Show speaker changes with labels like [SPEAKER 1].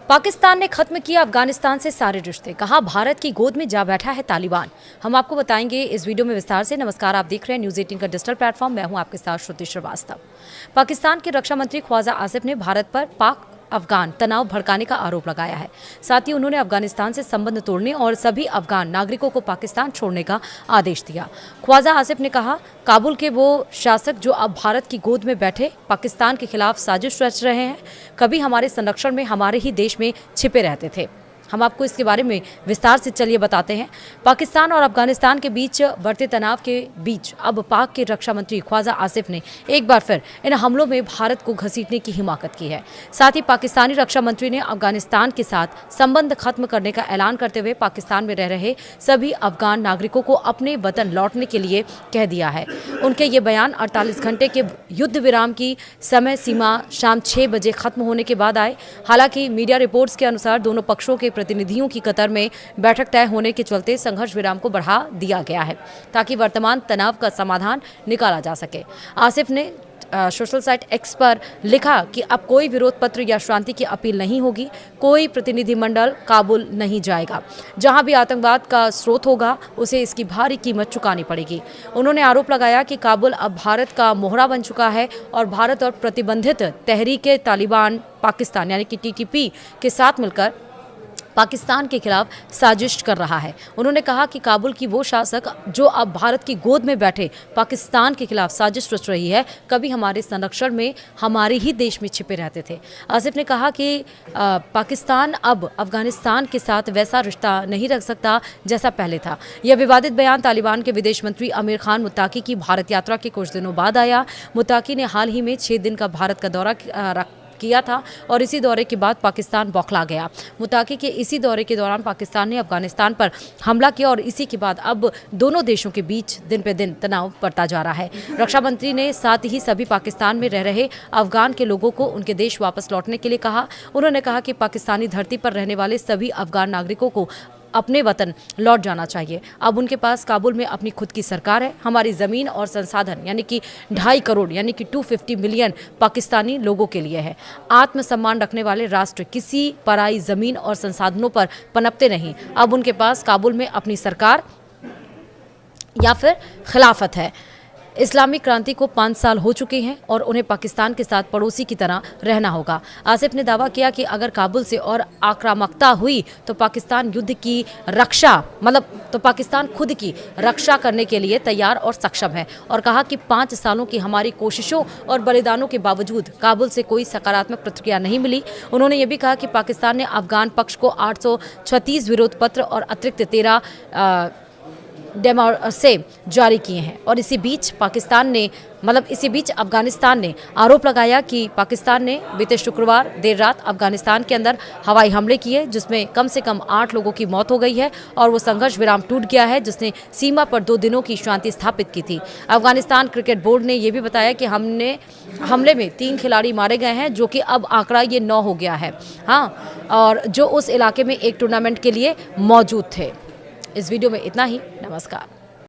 [SPEAKER 1] पाकिस्तान ने खत्म किया अफगानिस्तान से सारे रिश्ते, कहा भारत की गोद में जा बैठा है तालिबान। हम आपको बताएंगे इस वीडियो में विस्तार से। नमस्कार, आप देख रहे हैं न्यूज़ 18 का डिजिटल प्लेटफॉर्म। मैं हूं आपके साथ श्रुति श्रीवास्तव। पाकिस्तान के रक्षा मंत्री ख्वाजा आसिफ ने भारत पर पाक अफगान तनाव भड़काने का आरोप लगाया है। साथ ही उन्होंने अफगानिस्तान से संबंध तोड़ने और सभी अफगान नागरिकों को पाकिस्तान छोड़ने का आदेश दिया। ख्वाजा आसिफ ने कहा, काबुल के वो शासक जो अब भारत की गोद में बैठे पाकिस्तान के खिलाफ साजिश रच रहे हैं, कभी हमारे संरक्षण में हमारे ही देश में छिपे रहते थे। हम आपको इसके बारे में विस्तार से चलिए बताते हैं। पाकिस्तान और अफगानिस्तान के बीच बढ़ते तनाव के बीच अब पाक के रक्षा मंत्री ख्वाजा आसिफ ने एक बार फिर इन हमलों में भारत को घसीटने की हिमाकत की है। साथ ही पाकिस्तानी रक्षा मंत्री ने अफगानिस्तान के साथ संबंध खत्म करने का ऐलान करते हुए पाकिस्तान में रह रहे सभी अफगान नागरिकों को अपने वतन लौटने के लिए कह दिया है। उनके ये बयान 48 घंटे के युद्ध विराम की समय सीमा शाम 6 बजे खत्म होने के बाद आए। हालांकि मीडिया रिपोर्ट्स के अनुसार दोनों पक्षों के प्रतिनिधियों की कतर में बैठक तय होने के चलते संघर्ष विराम को बढ़ा दिया गया है ताकि वर्तमान तनाव का समाधान निकाला जा सके। आसिफ ने सोशल साइट एक्स पर लिखा कि अब कोई विरोध पत्र या शांति की अपील नहीं होगी, कोई प्रतिनिधिमंडल काबुल नहीं जाएगा। जहां भी आतंकवाद का स्रोत होगा उसे इसकी भारी कीमत चुकानी पड़ेगी। उन्होंने आरोप लगाया कि काबुल अब भारत का मोहरा बन चुका है और भारत और प्रतिबंधित तहरीक तालिबान पाकिस्तान यानी कि TTP के साथ मिलकर पाकिस्तान के खिलाफ साजिश कर रहा है। उन्होंने कहा कि काबुल की वो शासक जो अब भारत की गोद में बैठे पाकिस्तान के खिलाफ साजिश रच रही है, कभी हमारे संरक्षण में हमारे ही देश में छिपे रहते थे। आसिफ ने कहा कि पाकिस्तान अब अफगानिस्तान के साथ वैसा रिश्ता नहीं रख सकता जैसा पहले था। यह विवादित बयान तालिबान के विदेश मंत्री आमिर खान मुत्ताकी की भारत यात्रा के कुछ दिनों बाद आया। मुत्ताकी ने हाल ही में 6 दिन का भारत का दौरा किया था और इसी दौरे के बाद पाकिस्तान बौखला गया। मुत्ताकी के इसी दौरे के दौरान पाकिस्तान ने अफगानिस्तान पर हमला किया और इसी के बाद अब दोनों देशों के बीच दिन पे दिन तनाव बढ़ता जा रहा है। रक्षा मंत्री ने साथ ही सभी पाकिस्तान में रह रहे अफगान के लोगों को उनके देश वापस लौटने के लिए कहा। उन्होंने कहा कि पाकिस्तानी धरती पर रहने वाले सभी अफगान नागरिकों को अपने वतन लौट जाना चाहिए। अब उनके पास काबुल में अपनी खुद की सरकार है। हमारी ज़मीन और संसाधन यानी कि 2.5 करोड़ यानी कि 250 मिलियन पाकिस्तानी लोगों के लिए है। आत्मसम्मान रखने वाले राष्ट्र किसी पराई ज़मीन और संसाधनों पर पनपते नहीं। अब उनके पास काबुल में अपनी सरकार या फिर खिलाफत है। इस्लामिक क्रांति को 5 साल हो चुके हैं और उन्हें पाकिस्तान के साथ पड़ोसी की तरह रहना होगा। आसिफ ने दावा किया कि अगर काबुल से और आक्रामकता हुई तो पाकिस्तान पाकिस्तान खुद की रक्षा करने के लिए तैयार और सक्षम है और कहा कि 5 सालों की हमारी कोशिशों और बलिदानों के बावजूद काबुल से कोई सकारात्मक प्रतिक्रिया नहीं मिली। उन्होंने ये भी कहा कि पाकिस्तान ने अफगान पक्ष को 836 विरोध पत्र और अतिरिक्त 13 डेमो से जारी किए हैं और इसी बीच अफगानिस्तान ने आरोप लगाया कि पाकिस्तान ने बीते शुक्रवार देर रात अफगानिस्तान के अंदर हवाई हमले किए जिसमें कम से कम 8 लोगों की मौत हो गई है और वो संघर्ष विराम टूट गया है जिसने सीमा पर 2 दिनों की शांति स्थापित की थी। अफगानिस्तान क्रिकेट बोर्ड ने यह भी बताया कि हमले में 3 खिलाड़ी मारे गए हैं जो कि अब आंकड़ा ये 9 हो गया है। और जो उस इलाके में एक टूर्नामेंट के लिए मौजूद थे। इस वीडियो में इतना ही। नमस्कार।